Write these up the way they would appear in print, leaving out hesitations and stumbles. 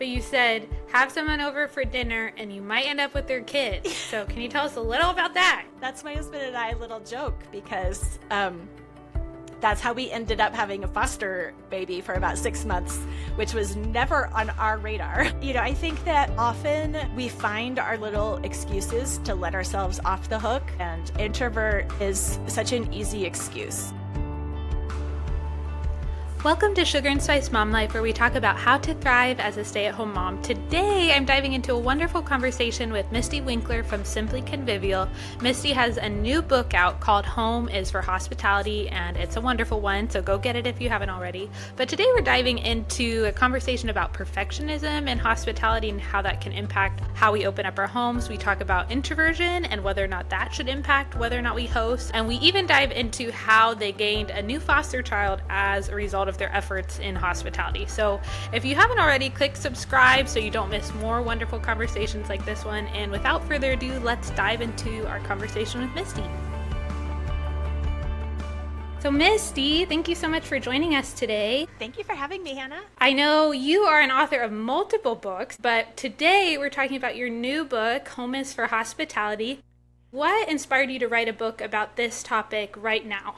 but you said have someone over for dinner and you might end up with their kids. So can you tell us a little about that? That's my husband and I little joke because that's how we ended up having a foster baby for about 6 months, which was never on our radar. I think that often we find our little excuses to let ourselves off the hook, and introvert is such an easy excuse. Welcome to Sugar and Spice Mom Life, where we talk about how to thrive as a stay-at-home mom. Today, I'm diving into a wonderful conversation with Mystie Winckler from Simply Convivial. Mystie has a new book out called Home is for Hospitality, and it's a wonderful one, so go get it if you haven't already. But today we're diving into a conversation about perfectionism and hospitality and how that can impact how we open up our homes. We talk about introversion and whether or not that should impact whether or not we host. And we even dive into how they gained a new foster child as a result of their efforts in hospitality. So if you haven't already, click subscribe so you don't miss more wonderful conversations like this one. And without further ado, let's dive into our conversation with Mystie. So Mystie, thank you so much for joining us today. Thank you for having me, Hannah. I know you are an author of multiple books, but today we're talking about your new book, Home is for Hospitality. What inspired you to write a book about this topic right now?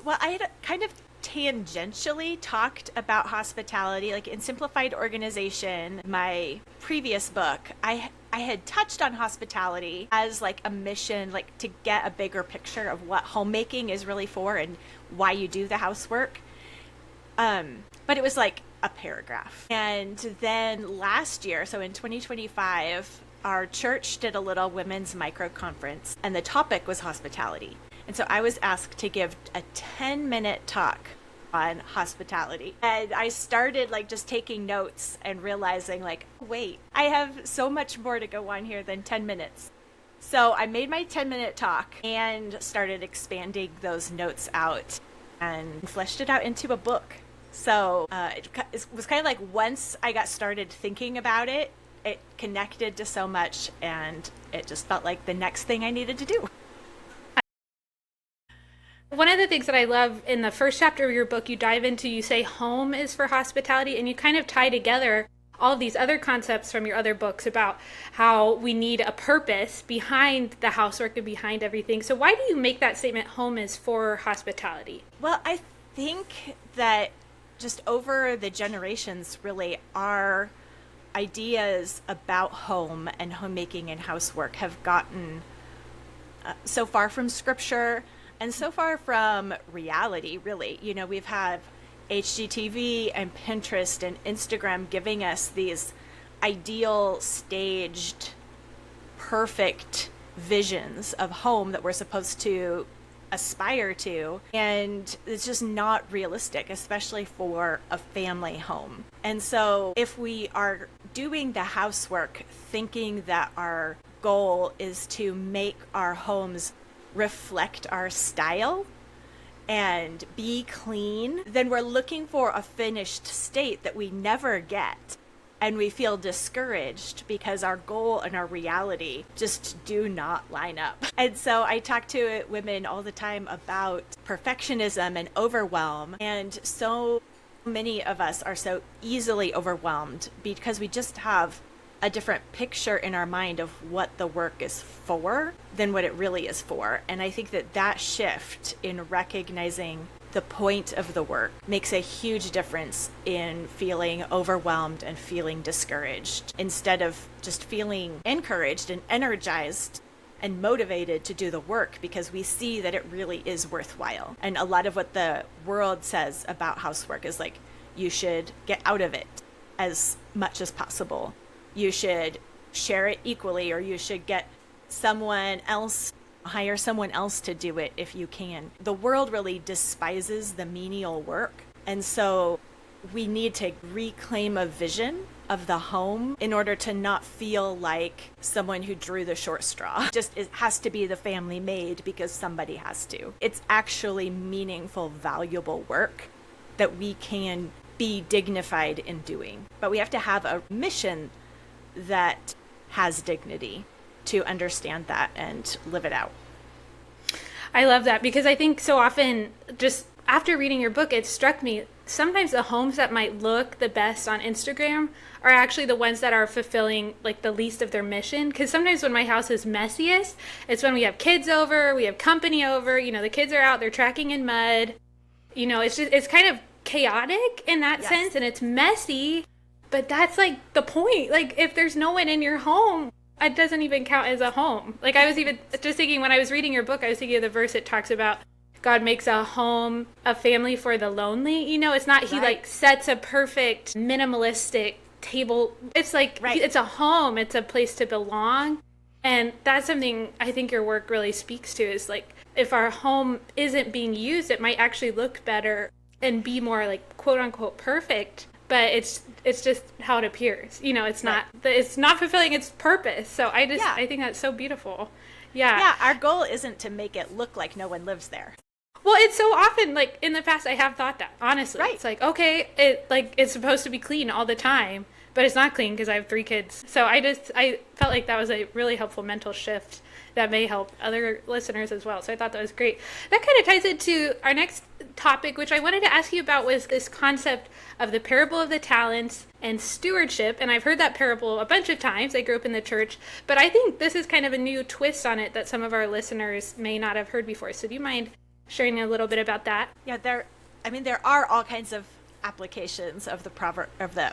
Well, I had kind of tangentially talked about hospitality, like in Simplified Organization, my previous book. I had touched on hospitality as like a mission, like to get a bigger picture of what homemaking is really for and why you do the housework. But it was like a paragraph. And then last year, so in 2025, our church did a little women's micro conference, and the topic was hospitality. And so I was asked to give a 10-minute talk on hospitality. And I started like just taking notes and realizing like, wait, I have so much more to go on here than 10 minutes. So I made my 10-minute talk and started expanding those notes out and fleshed it out into a book. So it was kind of like once I got started thinking about it, it connected to so much, and it just felt like the next thing I needed to do. One of the things that I love in the first chapter of your book, you dive into, you say home is for hospitality, and you kind of tie together all of these other concepts from your other books about how we need a purpose behind the housework and behind everything. So why do you make that statement, home is for hospitality? Well, I think that just over the generations, really, our ideas about home and homemaking and housework have gotten so far from scripture and so far from reality, really. We've had HGTV and Pinterest and Instagram giving us these ideal, staged, perfect visions of home that we're supposed to aspire to, and it's just not realistic, especially for a family home. And so if we are doing the housework thinking that our goal is to make our homes reflect our style and be clean, then we're looking for a finished state that we never get. And we feel discouraged because our goal and our reality just do not line up. And so I talk to women all the time about perfectionism and overwhelm. And so many of us are so easily overwhelmed because we just have a different picture in our mind of what the work is for than what it really is for. And I think that shift in recognizing the point of the work makes a huge difference in feeling overwhelmed and feeling discouraged, instead of just feeling encouraged and energized and motivated to do the work because we see that it really is worthwhile. And a lot of what the world says about housework is like, you should get out of it as much as possible. You should share it equally, or you should get hire someone else to do it if you can. The world really despises the menial work. And so we need to reclaim a vision of the home in order to not feel like someone who drew the short straw. It has to be the family made because somebody has to. It's actually meaningful, valuable work that we can be dignified in doing. But we have to have a mission that has dignity to understand that and live it out. I love that, because I think so often, just after reading your book, it struck me sometimes the homes that might look the best on Instagram are actually the ones that are fulfilling like the least of their mission. Because sometimes when my house is messiest, it's when we have kids over, we have company over, the kids are out, they're tracking in mud. It's kind of chaotic in that sense, and it's messy, but that's like the point. Like if there's no one in your home, it doesn't even count as a home. Like I was even just thinking when I was reading your book, I was thinking of the verse it talks about God makes a home, a family for the lonely. It's not he like sets a perfect minimalistic table. It's like it's a home, it's a place to belong. And that's something I think your work really speaks to, is like if our home isn't being used, it might actually look better and be more like quote unquote perfect, but it's just how it appears. It's not fulfilling its purpose. So I think that's so beautiful. Yeah, our goal isn't to make it look like no one lives there. Well, it's so often, like, in the past, I have thought that, honestly. Right. It's like, okay, it's supposed to be clean all the time, but it's not clean because I have 3 kids. So I felt like that was a really helpful mental shift that may help other listeners as well. So I thought that was great. That kind of ties into our next topic, which I wanted to ask you about, was this concept of the parable of the talents and stewardship. And I've heard that parable a bunch of times. I grew up in the church, but I think this is kind of a new twist on it that some of our listeners may not have heard before. So do you mind sharing a little bit about that? Yeah, there are all kinds of applications of the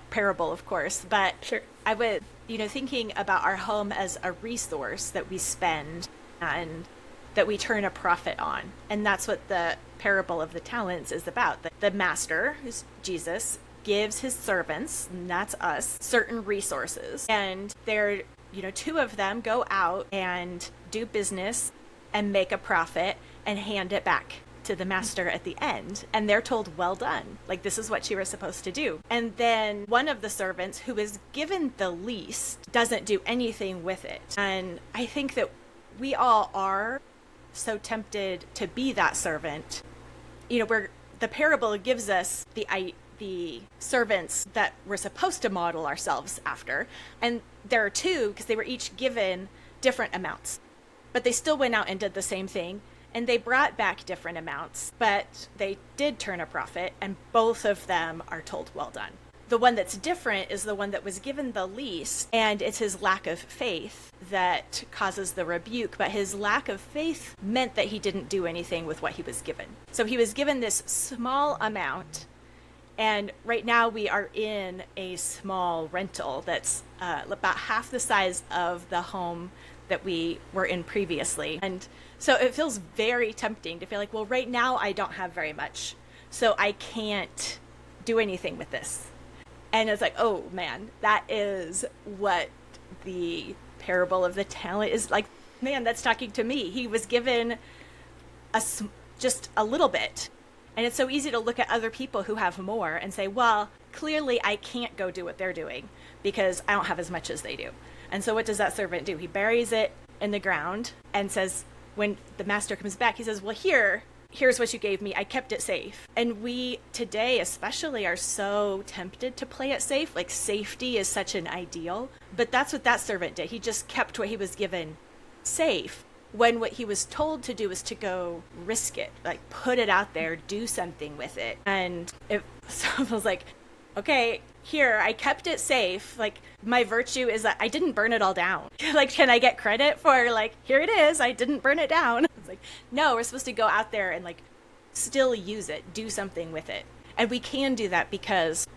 parable, of course, but sure. I would, thinking about our home as a resource that we spend and that we turn a profit on. And that's what the parable of the talents is about. The master, who's Jesus, gives his servants, and that's us, certain resources. And they're, 2 of them go out and do business and make a profit and hand it back to the master at the end. And they're told, well done. Like, this is what you were supposed to do. And then one of the servants, who is given the least, doesn't do anything with it. And I think that we all are so tempted to be that servant. Where the parable gives us the servants that we're supposed to model ourselves after. And there are 2, because they were each given different amounts. But they still went out and did the same thing. And they brought back different amounts, but they did turn a profit, and both of them are told, well done. The one that's different is the one that was given the least, and it's his lack of faith that causes the rebuke. But his lack of faith meant that he didn't do anything with what he was given. So he was given this small amount, and right now we are in a small rental that's about half the size of the home that we were in previously. And so it feels very tempting to feel like, well, right now I don't have very much, so I can't do anything with this. And it's like, oh man, that is what the parable of the talent is like. Man, that's talking to me. He was given just a little bit. And it's so easy to look at other people who have more and say, well, clearly I can't go do what they're doing because I don't have as much as they do. And so what does that servant do? He buries it in the ground and says, when the master comes back, he says, well, here's what you gave me. I kept it safe. And we today especially are so tempted to play it safe. Like, safety is such an ideal. But that's what that servant did. He just kept what he was given safe, when what he was told to do was to go risk it, like put it out there, do something with it. And it was like, okay, here, I kept it safe. Like, my virtue is that I didn't burn it all down. Like, can I get credit for, like, here it is, I didn't burn it down? It's like, no, we're supposed to go out there and, like, still use it, do something with it. And we can do that because,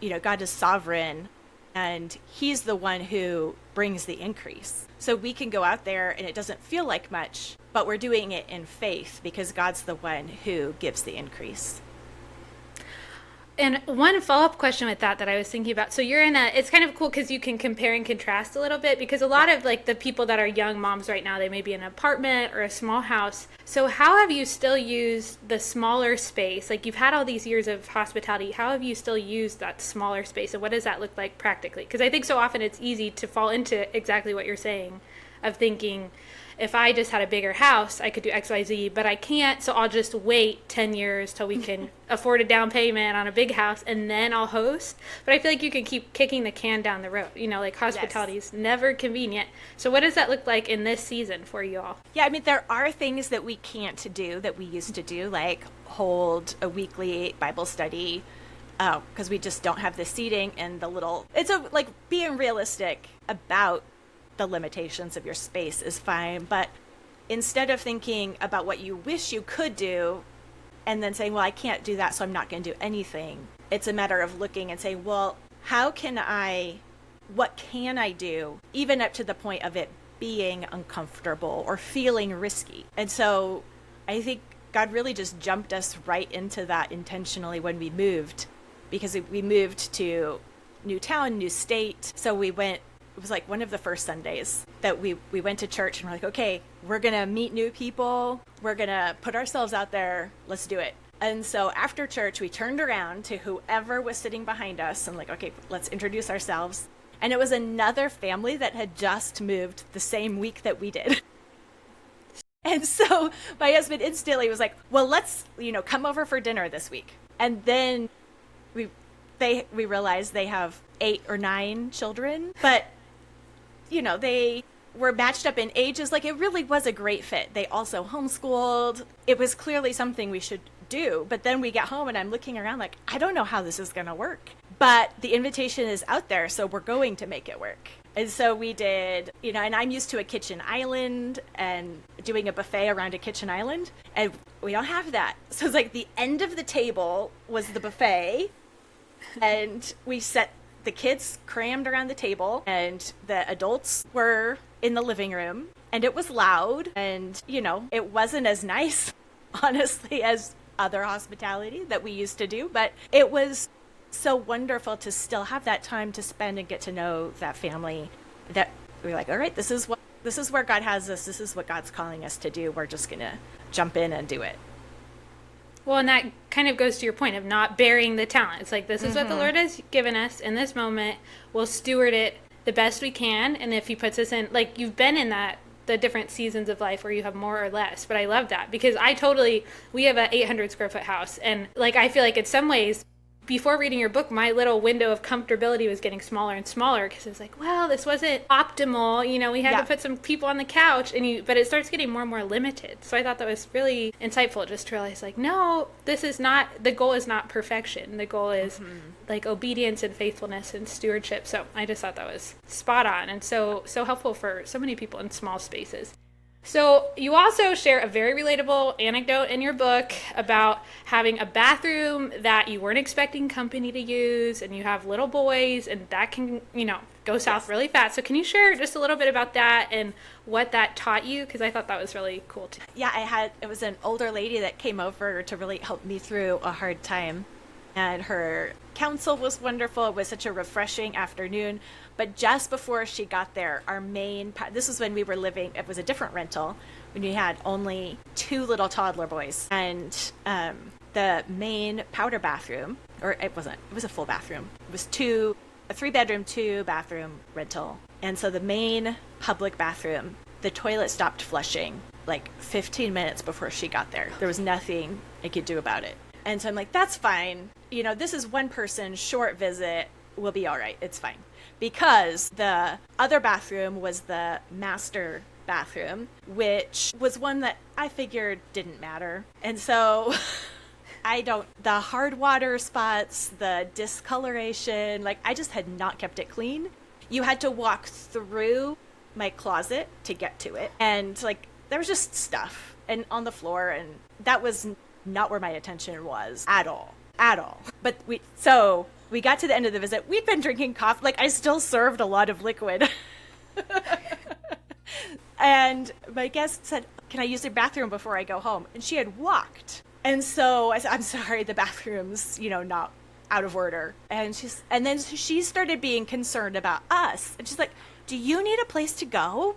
God is sovereign, and he's the one who brings the increase. So we can go out there and it doesn't feel like much, but we're doing it in faith because God's the one who gives the increase. And one follow-up question with that I was thinking about. So you're it's kind of cool because you can compare and contrast a little bit, because a lot of like the people that are young moms right now, they may be in an apartment or a small house. So how have you still used the smaller space? Like, you've had all these years of hospitality. How have you still used that smaller space, and what does that look like practically? Because I think so often it's easy to fall into exactly what you're saying of thinking, if I just had a bigger house, I could do X, Y, Z, but I can't, so I'll just wait 10 years till we can afford a down payment on a big house, and then I'll host. But I feel like you can keep kicking the can down the road. You know, like hospitality is never convenient. So what does that look like in this season for you all? Yeah, I mean, there are things that we can't do that we used to do, like hold a weekly Bible study, because we just don't have the seating and the little, like being realistic about the limitations of your space is fine. But instead of thinking about what you wish you could do and then saying, well, I can't do that, so I'm not going to do anything, it's a matter of looking and saying, well, what can I do, even up to the point of it being uncomfortable or feeling risky. And so I think God really just jumped us right into that intentionally when we moved, because we moved to new town, new state. So we went, it was like one of the first Sundays that we went to church, and we're like, okay, we're going to meet new people. We're going to put ourselves out there. Let's do it. And so after church, we turned around to whoever was sitting behind us and like, okay, let's introduce ourselves. And it was another family that had just moved the same week that we did. And so my husband instantly was like, well, let's, come over for dinner this week. And then we realized they have 8 or 9 children, but they were matched up in ages. Like, it really was a great fit. They also homeschooled. It was clearly something we should do. But then we get home and I'm looking around like, I don't know how this is going to work. But the invitation is out there, so we're going to make it work. And so we did, and I'm used to a kitchen island and doing a buffet around a kitchen island. And we don't have that. So it's like the end of the table was the buffet. And we set the kids crammed around the table, and the adults were in the living room, and it was loud, and it wasn't as nice, honestly, as other hospitality that we used to do, but it was so wonderful to still have that time to spend and get to know that family, that we were like, all right, this is where God has us. This is what God's calling us to do. We're just gonna jump in and do it. Well, and that kind of goes to your point of not burying the talent. It's like, this is what the Lord has given us in this moment. We'll steward it the best we can. And if he puts us in, like, you've been in the different seasons of life where you have more or less. But I love that, because we have an 800 square foot house. And like, I feel like in some ways, before reading your book, my little window of comfortability was getting smaller and smaller, because it was like, well, this wasn't optimal. We had to put some people on the couch, but it starts getting more and more limited. So I thought that was really insightful, just to realize, like, no, the goal is not perfection. The goal is like obedience and faithfulness and stewardship. So I just thought that was spot on and so helpful for so many people in small spaces. So you also share a very relatable anecdote in your book about having a bathroom that you weren't expecting company to use, and you have little boys, and that can, go south really fast. So can you share just a little bit about that and what that taught you? Because I thought that was really cool too. Yeah, it was an older lady that came over to really help me through a hard time. And her counsel was wonderful. It was such a refreshing afternoon. But just before she got there, this was when we were living, it was a different rental, when we had only 2 little toddler boys. And the main powder bathroom, or it was a full bathroom. It was a 3-bedroom, 2-bathroom rental. And so the main public bathroom, the toilet stopped flushing like 15 minutes before she got there. There was nothing I could do about it. And so I'm like, that's fine. This is one person, short visit. We'll be all right. It's fine. Because the other bathroom was the master bathroom, which was one that I figured didn't matter. And so the hard water spots, the discoloration, like, I just had not kept it clean. You had to walk through my closet to get to it. And like, there was just stuff and on the floor, and that was not where my attention was at all. But we got to the end of the visit. We'd been drinking coffee. Like, I still served a lot of liquid. And my guest said, can I use the bathroom before I go home? And she had walked. And so I said, I'm sorry, the bathroom's, not out of order. And then she started being concerned about us. And she's like, do you need a place to go?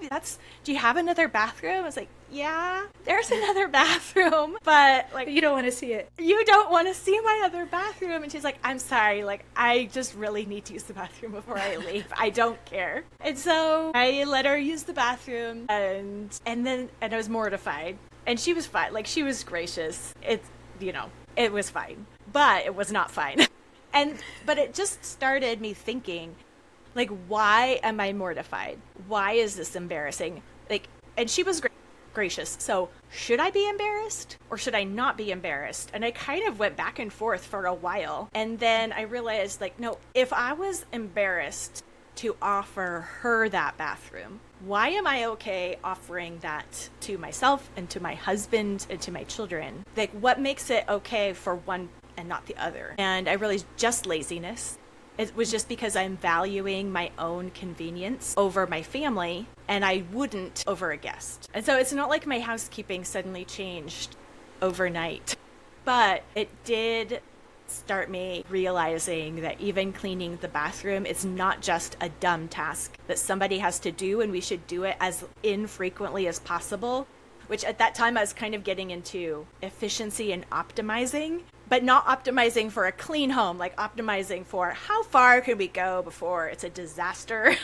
Do you have another bathroom? I was like, yeah, there's another bathroom, but like, you don't want to see it. You don't want to see my other bathroom. And she's like, I'm sorry, like, I just really need to use the bathroom before I leave. I don't care. And so I let her use the bathroom, and I was mortified. And she was fine. Like, she was gracious. It was fine, but it was not fine. But it just started me thinking, like, why am I mortified? Why is this embarrassing? Like, and she was gracious. So should I be embarrassed or should I not be embarrassed? And I kind of went back and forth for a while. And then I realized, like, no, if I was embarrassed to offer her that bathroom, why am I okay offering that to myself and to my husband and to my children? Like, what makes it okay for one and not the other? And I realized just laziness. It was just because I'm valuing my own convenience over my family, and I wouldn't over a guest. And so it's not like my housekeeping suddenly changed overnight, but it did start me realizing that even cleaning the bathroom is not just a dumb task that somebody has to do, and we should do it as infrequently as possible, which at that time I was kind of getting into efficiency and optimizing, but not optimizing for a clean home, like optimizing for how far can we go before it's a disaster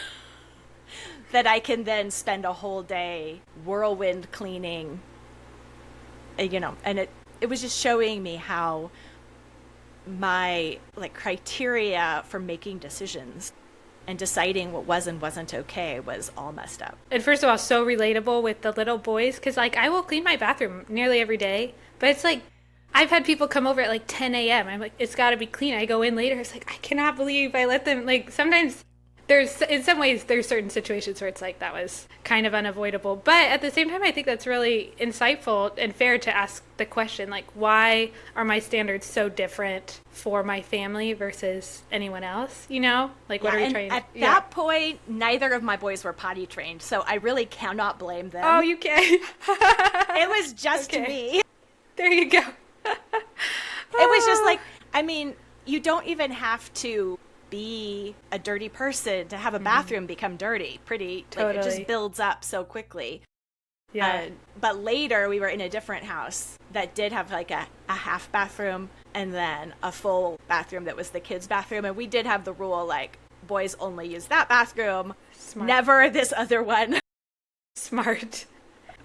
that I can then spend a whole day whirlwind cleaning, and it was just showing me how my criteria for making decisions and deciding what was and wasn't okay was all messed up. And first of all, so relatable with the little boys, because I will clean my bathroom nearly every day, but it's like, I've had people come over at 10 a.m. I'm like, it's got to be clean. I go in later. It's like, I cannot believe I let them, sometimes in some ways, there's certain situations where it's like, that was kind of unavoidable. But at the same time, I think that's really insightful and fair to ask the question, why are my standards so different for my family versus anyone else? What are we trying to... At that point, neither of my boys were potty trained, so I really cannot blame them. Oh, you can. It was just me. There you go. It was just you don't even have to be a dirty person to have a bathroom become dirty. Totally. It just builds up so quickly. Yeah. But later we were in a different house that did have a half bathroom and then a full bathroom that was the kids' bathroom. And we did have the rule, boys only use that bathroom. Smart. Never this other one. Smart.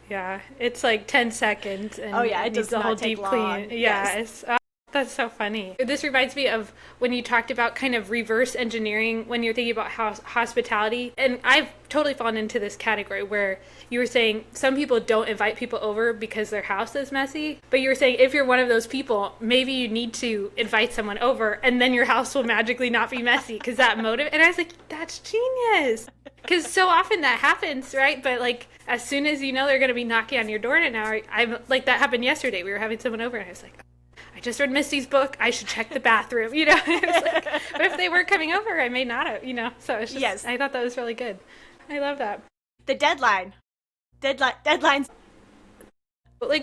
Yeah, it's 10 seconds and it needs a whole deep clean. Yeah, yes. That's so funny. This reminds me of when you talked about kind of reverse engineering when you're thinking about hospitality. And I've totally fallen into this category where you were saying some people don't invite people over because their house is messy. But you were saying if you're one of those people, maybe you need to invite someone over and then your house will magically not be messy because that motive. And I was like, that's genius. Because so often that happens, right? But as soon as they're going to be knocking on your door in an hour, I'm that happened yesterday. We were having someone over and I was like, I just read Misty's book. I should check the bathroom, But if they weren't coming over, I may not have, So it's just, yes. I thought that was really good. I love that. The deadlines.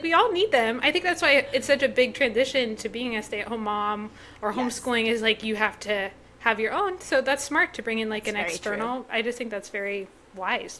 We all need them. I think that's why it's such a big transition to being a stay-at-home mom or homeschooling is you have to have your own. So that's smart to bring in an external. True. I just think that's very wise.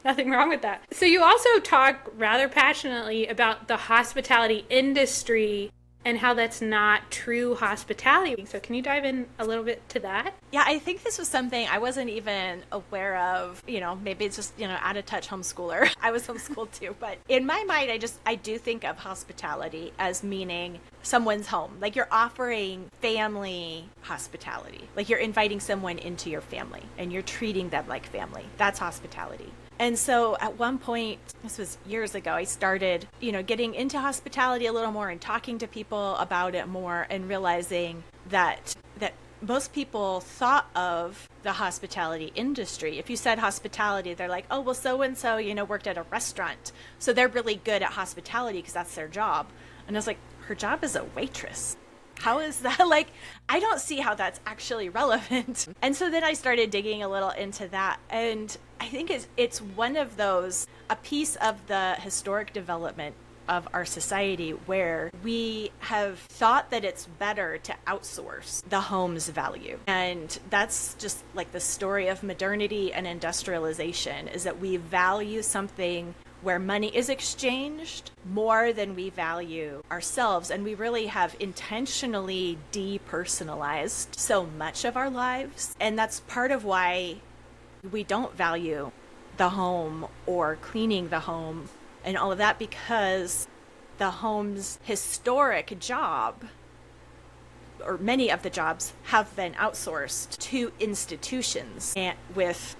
Nothing wrong with that. So you also talk rather passionately about the hospitality industry and how that's not true hospitality. So can you dive in a little bit to that? Yeah, I think this was something I wasn't even aware of. Maybe it's just, out of touch homeschooler. I was homeschooled too. But in my mind, I do think of hospitality as meaning someone's home. You're offering family hospitality. You're inviting someone into your family and you're treating them like family. That's hospitality. And so at one point, this was years ago, I started, getting into hospitality a little more and talking to people about it more and realizing that most people thought of the hospitality industry. If you said hospitality, they're like, oh, well, so-and-so, worked at a restaurant. So they're really good at hospitality because that's their job. And I was like, her job is a waitress. How is that? I don't see how that's actually relevant. And so then I started digging a little into that. And I think it's one of those, a piece of the historic development of our society where we have thought that it's better to outsource the home's value. And that's just like the story of modernity and industrialization, is that we value something where money is exchanged more than we value ourselves. And we really have intentionally depersonalized so much of our lives. And that's part of why we don't value the home or cleaning the home and all of that, because the home's historic job, or many of the jobs, have been outsourced to institutions and with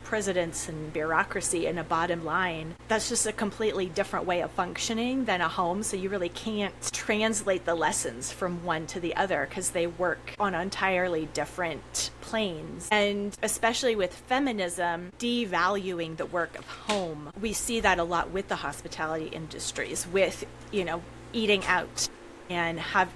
presidents and bureaucracy and a bottom line. That's just a completely different way of functioning than a home. So you really can't translate the lessons from one to the other because they work on entirely different planes. And especially with feminism devaluing the work of home, we see that a lot with the hospitality industries, with, eating out and have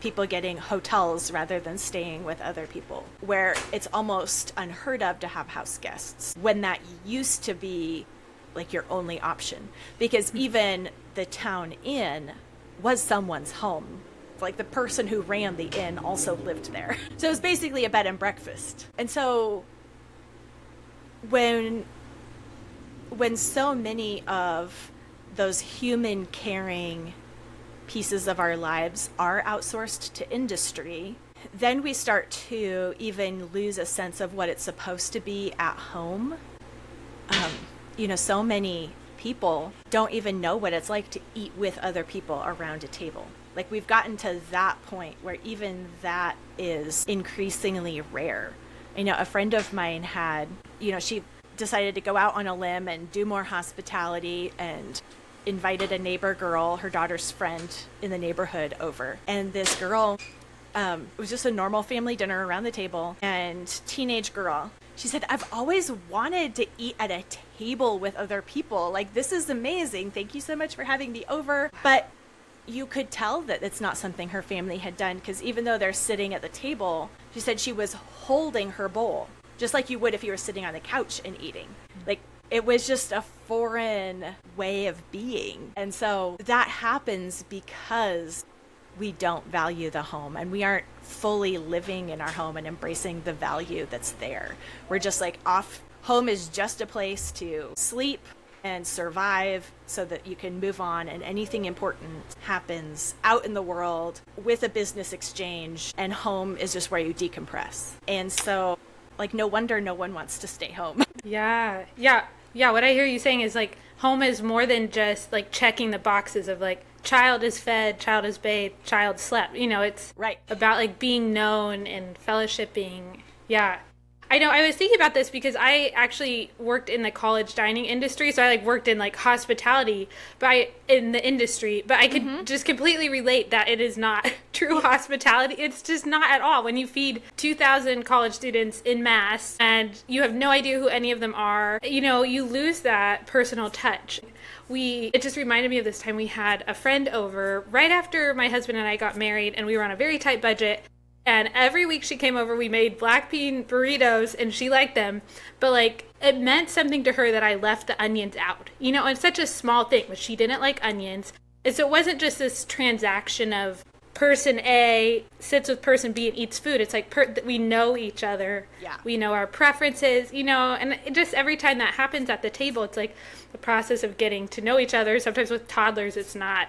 people getting hotels rather than staying with other people, where it's almost unheard of to have house guests when that used to be like your only option, because even the town inn was someone's home. Like the person who ran the inn also lived there. So it was basically a bed and breakfast. And so when so many of those human caring pieces of our lives are outsourced to industry, then we start to even lose a sense of what it's supposed to be at home. So many people don't even know what it's like to eat with other people around a table. Like, we've gotten to that point where even that is increasingly rare. A friend of mine had, she decided to go out on a limb and do more hospitality and invited a neighbor girl, her daughter's friend in the neighborhood, over. And this girl, it was just a normal family dinner around the table, and teenage girl, she said, "I've always wanted to eat at a table with other people. Like, this is amazing. Thank you so much for having me over." But you could tell that it's not something her family had done, because even though they're sitting at the table, she said she was holding her bowl, just like you would if you were sitting on the couch and eating. Like, it was just a foreign way of being. And so that happens because we don't value the home, and we aren't fully living in our home and embracing the value that's there. We're just like off. Home is just a place to sleep and survive so that you can move on, and anything important happens out in the world with a business exchange, and home is just where you decompress. And so, like, no wonder no one wants to stay home. Yeah. What I hear you saying is, like, home is more than just, like, checking the boxes of, like, child is fed, child is bathed, child slept. It's right about, like, being known and fellowshipping. Yeah. I know, I was thinking about this because I actually worked in the college dining industry, so I worked in hospitality, in the industry, but I could just completely relate that it is not true hospitality. It's just not at all. When you feed 2,000 college students in mass and you have no idea who any of them are, you lose that personal touch. It just reminded me of this time we had a friend over right after my husband and I got married, and we were on a very tight budget. And every week she came over, we made black bean burritos, and she liked them. But, it meant something to her that I left the onions out. It's such a small thing, but she didn't like onions. And so it wasn't just this transaction of person A sits with person B and eats food. It's like we know each other. Yeah. We know our preferences, and it just every time that happens at the table, it's like the process of getting to know each other. Sometimes with toddlers, it's not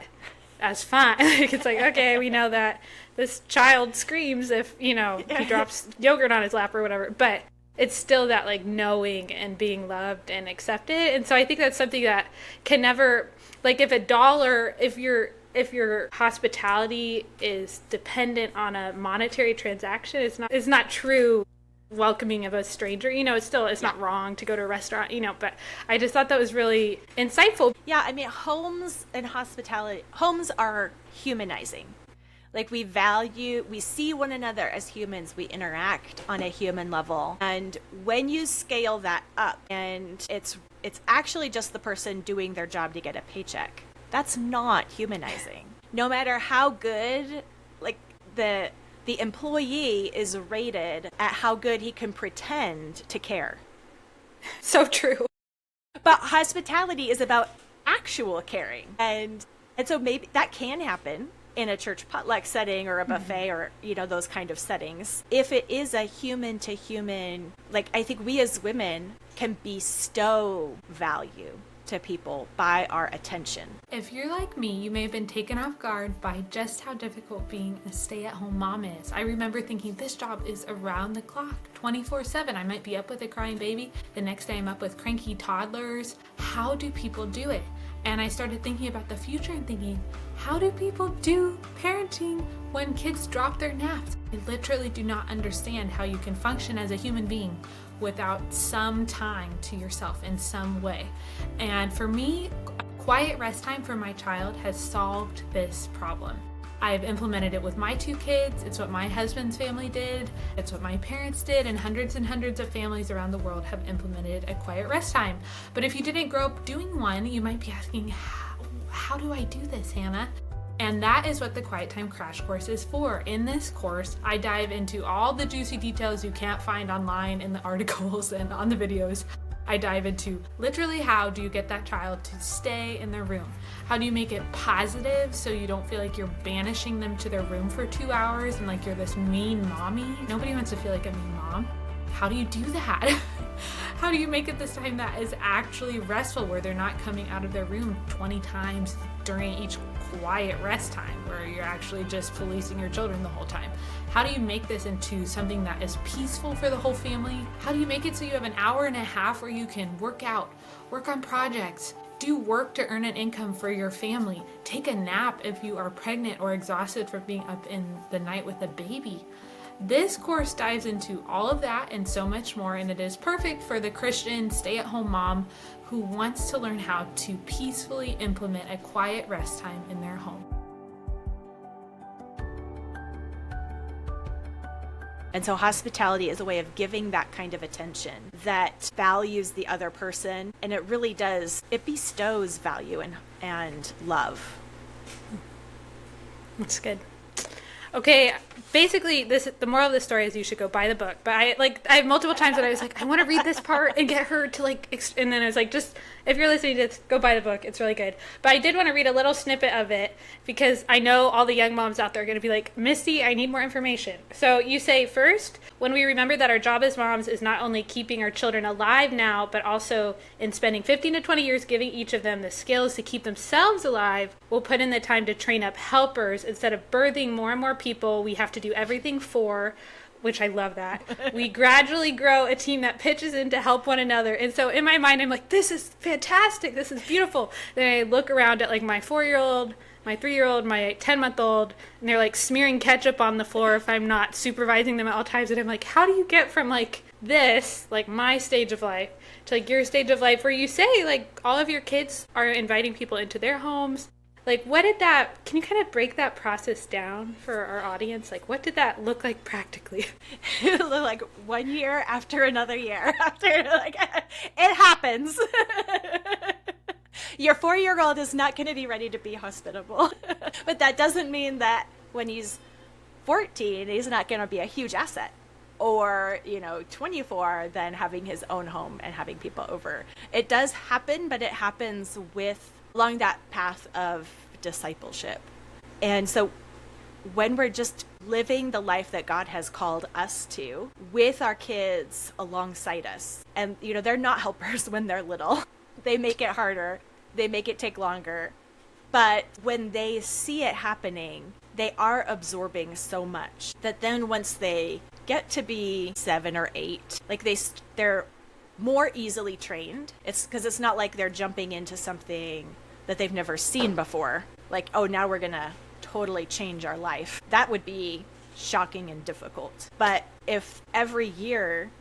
as fun. It's like, okay, we know that this child screams if, he drops yogurt on his lap or whatever, but it's still that knowing and being loved and accepted. And so I think that's something that can never, if your hospitality is dependent on a monetary transaction, it's not true welcoming of a stranger. It's not wrong to go to a restaurant, but I just thought that was really insightful. Yeah, I mean, homes and hospitality, homes are humanizing. We see one another as humans, we interact on a human level. And when you scale that up and it's actually just the person doing their job to get a paycheck, that's not humanizing. No matter how good, the employee is rated at how good he can pretend to care. So true. But hospitality is about actual caring. And so maybe that can happen in a church potluck setting or a buffet or, those kind of settings. If it is a human to human, like, I think we as women can bestow value to people by our attention. If you're like me, you may have been taken off guard by just how difficult being a stay-at-home mom is. I remember thinking this job is around the clock, 24/7. I might be up with a crying baby. The next day I'm up with cranky toddlers. How do people do it? And I started thinking about the future and thinking, how do people do parenting when kids drop their naps? I literally do not understand how you can function as a human being without some time to yourself in some way. And for me, quiet rest time for my child has solved this problem. I've implemented it with my 2 kids. It's what my husband's family did. It's what my parents did, and hundreds of families around the world have implemented a quiet rest time. But if you didn't grow up doing one, you might be asking, how do I do this, Hannah? And that is what the Quiet Time Crash Course is for. In this course, I dive into all the juicy details you can't find online in the articles and on the videos. I dive into literally how do you get that child to stay in their room? How do you make it positive so you don't feel like you're banishing them to their room for 2 hours and like you're this mean mommy? Nobody wants to feel like a mean mom. How do you do that? How do you make it this time that is actually restful, where they're not coming out of their room 20 times during each quiet rest time, where you're actually just policing your children the whole time? How do you make this into something that is peaceful for the whole family? How do you make it so you have an hour and a half where you can work out, work on projects, do work to earn an income for your family, take a nap if you are pregnant or exhausted from being up in the night with a baby? This course dives into all of that and so much more, and it is perfect for the Christian stay-at-home mom who wants to learn how to peacefully implement a quiet rest time in their home. And so hospitality is a way of giving that kind of attention that values the other person, and it really does, it bestows value and love. That's good. Okay, basically, the moral of the story is you should go buy the book. But I have multiple times that I was like, I want to read this part and get her to and then I was like, just, if you're listening to this, go buy the book. It's really good. But I did want to read a little snippet of it because I know all the young moms out there are going to be like, Misty, I need more information. So you say, first, when we remember that our job as moms is not only keeping our children alive now, but also in spending 15 to 20 years giving each of them the skills to keep themselves alive, we'll put in the time to train up helpers instead of birthing more and more people we have to do everything for, which I love that. We gradually grow a team that pitches in to help one another. And so in my mind, I'm like, this is fantastic. This is beautiful. Then I look around at like my 4-year-old, my 3-year-old, my 10-month-old, and they're like smearing ketchup on the floor if I'm not supervising them at all times. And I'm like, how do you get from like this, like my stage of life, to like your stage of life where you say like all of your kids are inviting people into their homes? Like, can you kind of break that process down for our audience? Like, what did that look like practically? It looked like 1 year after another year after, like, it happens. Your 4-year-old is not going to be ready to be hospitable. But that doesn't mean that when he's 14, he's not going to be a huge asset. Or, 24, then having his own home and having people over. It does happen, but it happens along that path of discipleship. And so when we're just living the life that God has called us to with our kids alongside us, and they're not helpers when they're little. They make it harder. They make it take longer. But when they see it happening, they are absorbing so much that then once they get to be 7 or 8, like they're more easily trained. It's because it's not like they're jumping into something that they've never seen before. Like, oh, now we're going to totally change our life. That would be shocking and difficult. But if every year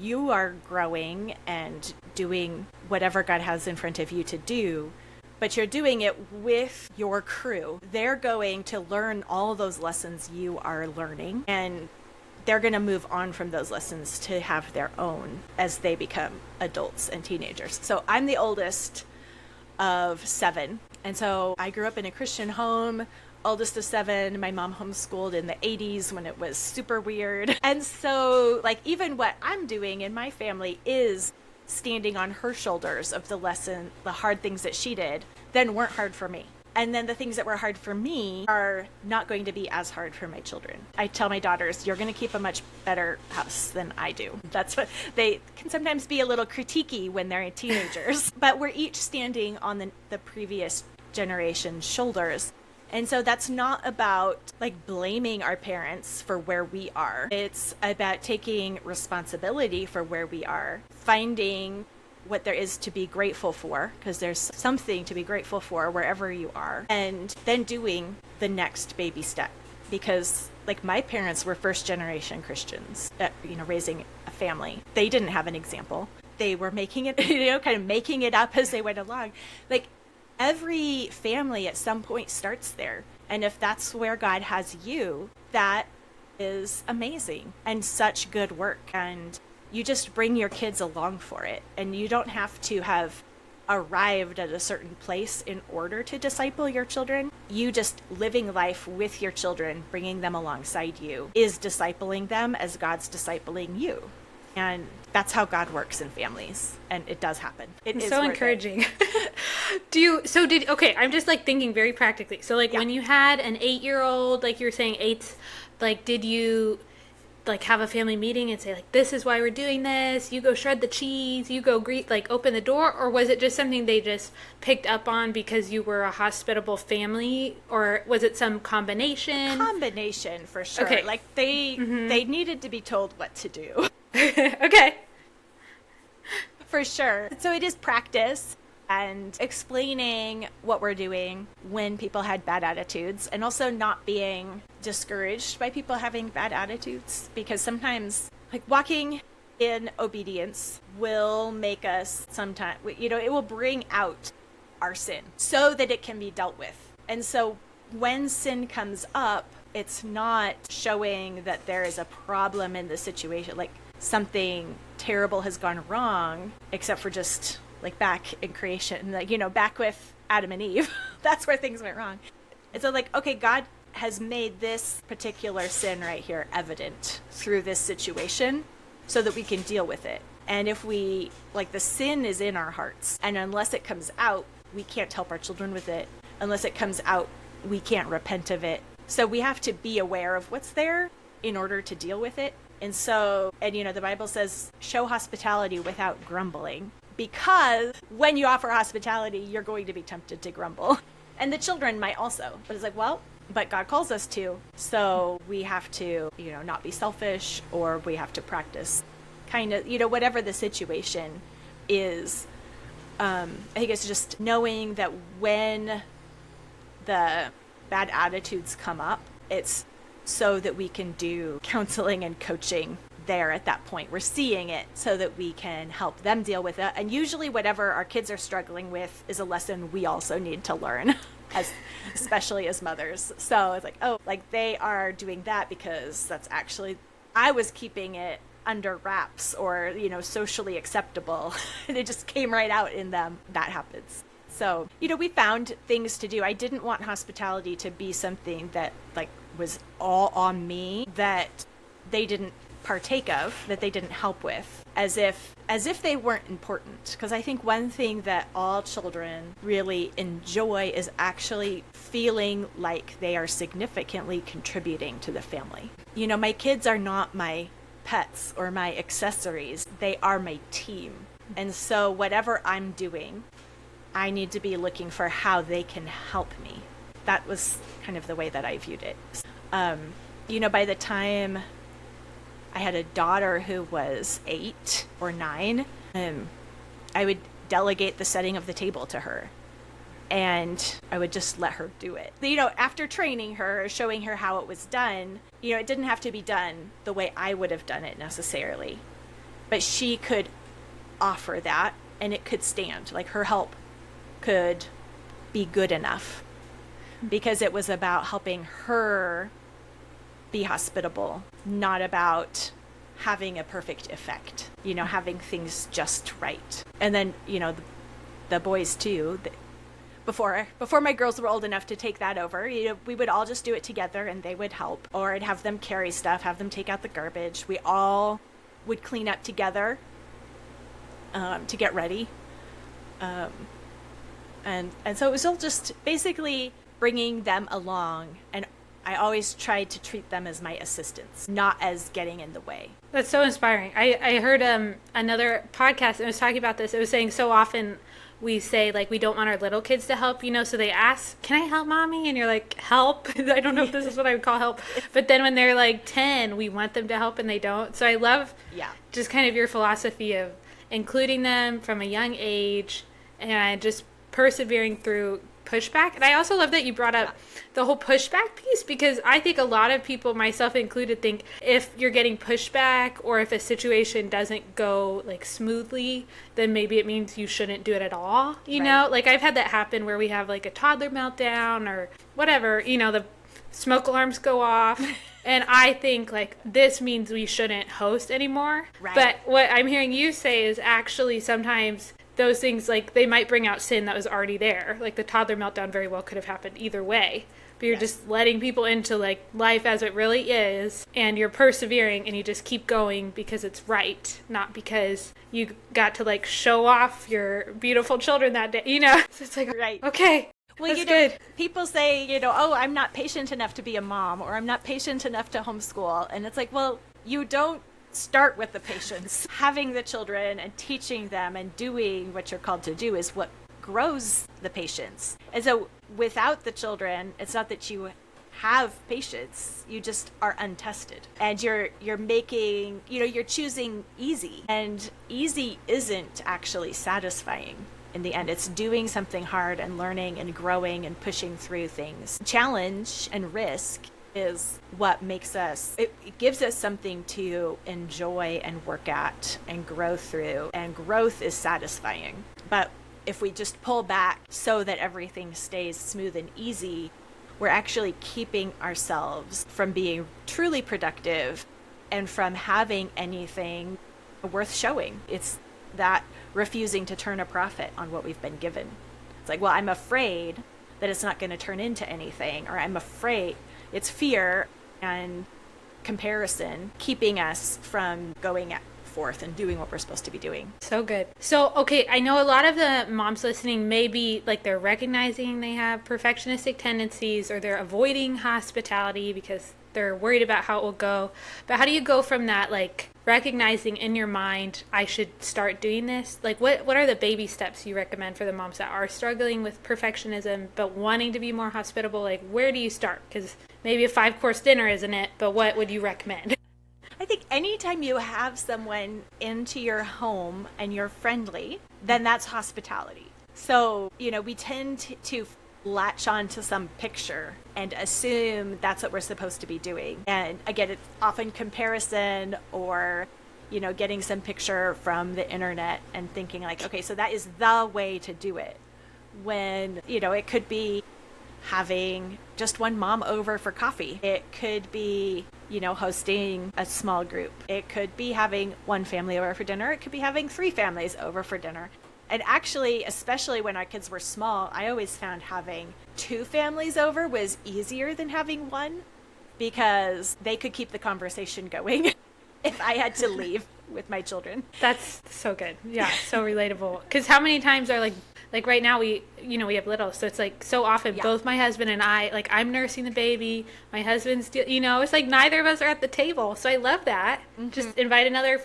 you are growing and doing whatever God has in front of you to do, but you're doing it with your crew, they're going to learn all those lessons you are learning, and they're going to move on from those lessons to have their own as they become adults and teenagers. So I'm the oldest of 7. And so I grew up in a Christian home, oldest of 7. My mom homeschooled in the 80s when it was super weird. And so like even what I'm doing in my family is standing on her shoulders of the lesson, the hard things that she did, then weren't hard for me. And then the things that were hard for me are not going to be as hard for my children. I tell my daughters, you're going to keep a much better house than I do. That's what they can sometimes be a little critiquey when they're teenagers, but we're each standing on the previous generation's shoulders. And so that's not about like blaming our parents for where we are. It's about taking responsibility for where we are, finding what there is to be grateful for, because there's something to be grateful for wherever you are, and then doing the next baby step. Because like my parents were first generation Christians, raising a family. They didn't have an example. They were making it, kind of making it up as they went along. Like every family at some point starts there. And if that's where God has you, that is amazing and such good work. And you just bring your kids along for it. And you don't have to have arrived at a certain place in order to disciple your children. You just living life with your children, bringing them alongside you, is discipling them as God's discipling you. And that's how God works in families. And it does happen. It's so encouraging. Okay, I'm just like thinking very practically. So like when you had an 8-year-old, like you were saying 8, like did you like have a family meeting and say like, this is why we're doing this, you go shred the cheese, you go greet, like open the door? Or was it just something they just picked up on because you were a hospitable family? Or was it some combination? Combination for sure. Okay. Like they needed to be told what to do. Okay. For sure. So it is practice and explaining what we're doing when people had bad attitudes, and also not being discouraged by people having bad attitudes, because sometimes like walking in obedience will make us sometimes, it will bring out our sin so that it can be dealt with. And so when sin comes up, it's not showing that there is a problem in the situation, like something terrible has gone wrong, except for just like back in creation, like, back with Adam and Eve. That's where things went wrong. And so like, okay, God has made this particular sin right here evident through this situation so that we can deal with it. And if we, like, the sin is in our hearts, and unless it comes out, we can't help our children with it. Unless it comes out, we can't repent of it. So we have to be aware of what's there in order to deal with it. And so, the Bible says, show hospitality without grumbling. Because when you offer hospitality, you're going to be tempted to grumble. And the children might also. But it's like, well, but God calls us to. So we have to, not be selfish, or we have to practice kind of, whatever the situation is. I think it's just knowing that when the bad attitudes come up, it's so that we can do counseling and coaching there at that point. We're seeing it so that we can help them deal with it. And usually whatever our kids are struggling with is a lesson we also need to learn, especially as mothers. So it's like, oh, like they are doing that because that's actually, I was keeping it under wraps or, socially acceptable. And it just came right out in them. That happens. So, we found things to do. I didn't want hospitality to be something that like was all on me, that they didn't partake of, that they didn't help with, as if they weren't important. Because I think one thing that all children really enjoy is actually feeling like they are significantly contributing to the family. My kids are not my pets or my accessories. They are my team. And so whatever I'm doing, I need to be looking for how they can help me. That was kind of the way that I viewed it. By the time I had a daughter who was 8 or 9, I would delegate the setting of the table to her. And I would just let her do it. After training her, showing her how it was done, it didn't have to be done the way I would have done it necessarily. But she could offer that, and it could stand. Like, her help could be good enough, because it was about helping her be hospitable, not about having a perfect effect, having things just right. And then, the boys too, before my girls were old enough to take that over, we would all just do it together, and they would help, or I'd have them carry stuff, have them take out the garbage. We all would clean up together. to get ready. And so it was all just basically bringing them along, and I always tried to treat them as my assistants, not as getting in the way. That's so inspiring. I heard another podcast and it was talking about this. It was saying so often we say like we don't want our little kids to help, so they ask, "Can I help, mommy?" And you're like, "Help?" I don't know if this is what I would call help. But then when they're like 10, we want them to help and they don't. So I love just kind of your philosophy of including them from a young age and just persevering through pushback. And I also love that you brought up the whole pushback piece, because I think a lot of people, myself included, think if you're getting pushback or if a situation doesn't go like smoothly, then maybe it means you shouldn't do it at all. You know, like I've had that happen where we have like a toddler meltdown or whatever, the smoke alarms go off. And I think like this means we shouldn't host anymore. Right. But what I'm hearing you say is actually sometimes those things, like they might bring out sin that was already there. Like the toddler meltdown very well could have happened either way. But you're just letting people into like life as it really is, and you're persevering and you just keep going because it's right, not because you got to like show off your beautiful children that day, So it's like, okay. Well, good. People say, oh, I'm not patient enough to be a mom, or I'm not patient enough to homeschool. And it's like, well, you don't start with the patience. Having the children and teaching them and doing what you're called to do is what grows the patience. And so without the children, it's not that you have patience, you just are untested. And you're making, you're choosing easy. And easy isn't actually satisfying. In the end, it's doing something hard and learning and growing and pushing through things. Challenge and risk is what makes us, it gives us something to enjoy and work at and grow through. And growth is satisfying. But if we just pull back so that everything stays smooth and easy, we're actually keeping ourselves from being truly productive and from having anything worth showing. It's that refusing to turn a profit on what we've been given. It's like, well, I'm afraid that it's not going to turn into anything, or I'm afraid. It's fear and comparison keeping us from going forth and doing what we're supposed to be doing. So good. So, okay, I know a lot of the moms listening maybe like they're recognizing they have perfectionistic tendencies, or they're avoiding hospitality because they're worried about how it will go. But how do you go from that, like recognizing in your mind, I should start doing this? Like what are the baby steps you recommend for the moms that are struggling with perfectionism but wanting to be more hospitable? Like where do you start? Because maybe a 5-course dinner isn't it, but what would you recommend? I think anytime you have someone into your home and you're friendly, then that's hospitality. So, we tend to latch on to some picture and assume that's what we're supposed to be doing. And again, it's often comparison or, getting some picture from the internet and thinking like, okay, so that is the way to do it. When, it could be having just one mom over for coffee. It could be, hosting a small group. It could be having one family over for dinner. It could be having 3 families over for dinner. And actually, especially when our kids were small, I always found having 2 families over was easier than having one, because they could keep the conversation going if I had to leave with my children. That's so good. Yeah, so relatable. Because how many times are like right now we have little, so it's like so often both my husband and I, like I'm nursing the baby, my husband's, it's like neither of us are at the table. So I love that. Mm-hmm. Just invite another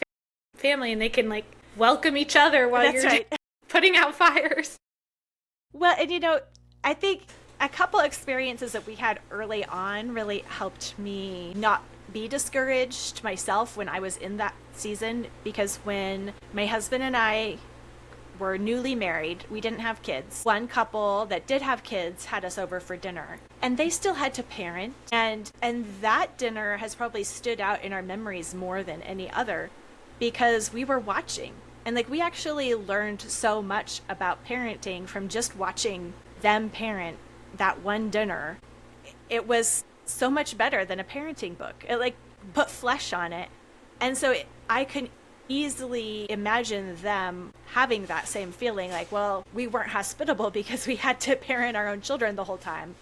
family and they can like welcome each other while you're putting out fires. Well, and I think a couple experiences that we had early on really helped me not be discouraged myself when I was in that season, because when my husband and I were newly married, we didn't have kids. One couple that did have kids had us over for dinner, and they still had to parent, and that dinner has probably stood out in our memories more than any other, because we were watching. And like we actually learned so much about parenting from just watching them parent that one dinner. It was so much better than a parenting book. It like put flesh on it. And so I could easily imagine them having that same feeling like, well, we weren't hospitable because we had to parent our own children the whole time.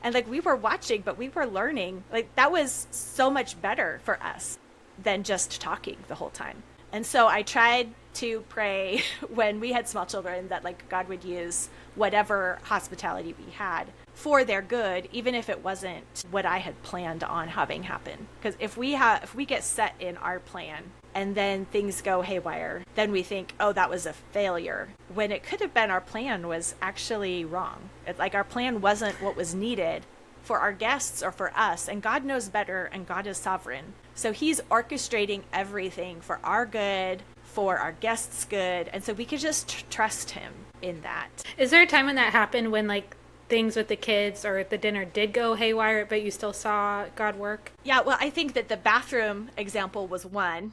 And like we were watching, but we were learning. Like that was so much better for us than just talking the whole time. And so I tried to pray when we had small children that like God would use whatever hospitality we had for their good, even if it wasn't what I had planned on having happen. Because if we get set in our plan and then things go haywire, then we think, oh, that was a failure, when it could have been our plan was actually wrong. It's like our plan wasn't what was needed for our guests or for us, and God knows better, and God is sovereign. So he's orchestrating everything for our good, for our guests' good, and so we could just trust him in that. Is there a time when that happened, when like things with the kids or the dinner did go haywire, but you still saw God work? Yeah, well, I think that the bathroom example was one.